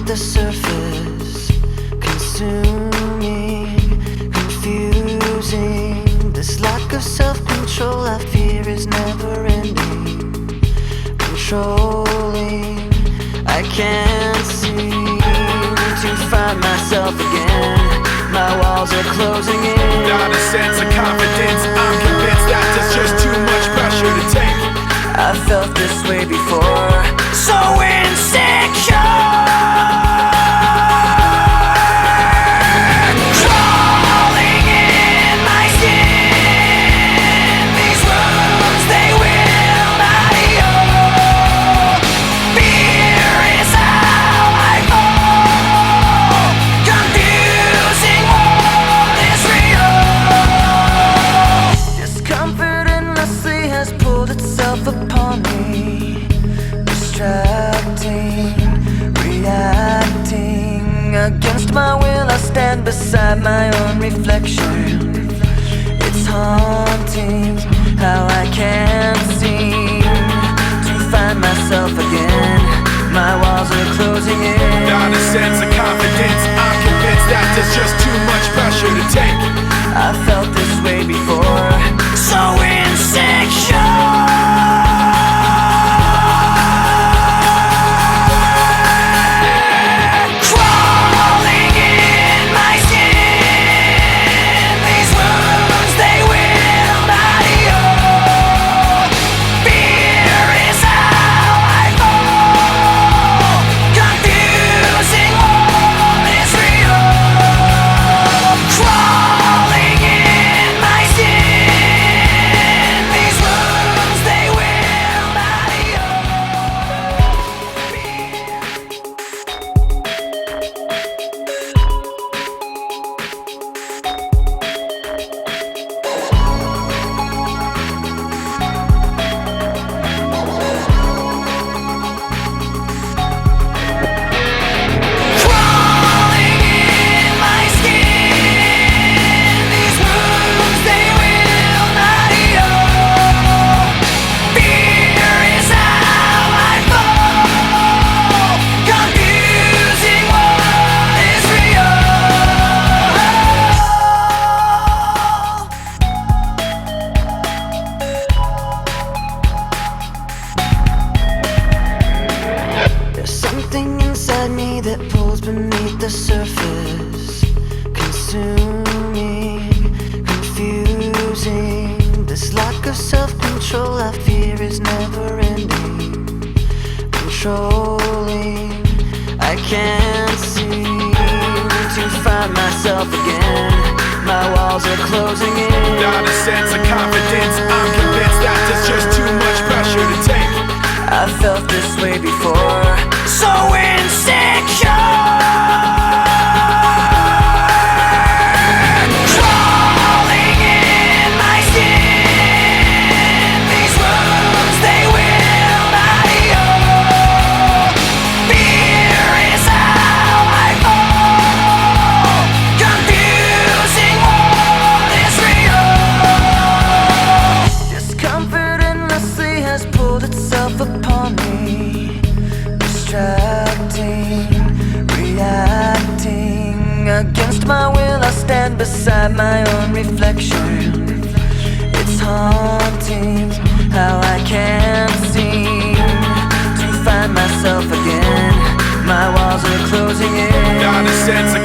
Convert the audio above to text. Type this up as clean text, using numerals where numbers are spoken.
the surface, consuming, confusing. This lack of self-control I fear is never ending, controlling. I can't seem to find myself again. My walls are closing in. Not a sense of confidence, I'm convinced that there's just too much pressure to take. I felt this way before, so insecure. Crawling in my skin, these wounds they will not heal. Fear is how I fall, confusing what is real. Discomfort endlessly has pulled itself upon me, distracting, reacting. Against my will I stand beside my own reflection. It's haunting how I can't seem to find myself again. My walls are closing in. Not a sense of confidence, I'm convinced that there's just too much pressure to take. I felt this way before, so insecure. Something inside me that pulls beneath the surface, consuming, confusing. This lack of self-control I fear is never ending, controlling. I can't seem to find myself again. My walls are closing in. Not a sense of confidence, I'm convinced that there's just too much pressure to take. I felt this way before, so insecure. Crawling in my skin, these wounds they will not heal. Fear is how I fall, confusing what is real. Discomfort endlessly has pulled itself upon me, distracting, reacting. Against my will I stand beside my own reflection. It's haunting how I can't seem to find myself again. My walls are closing in. Not a sense of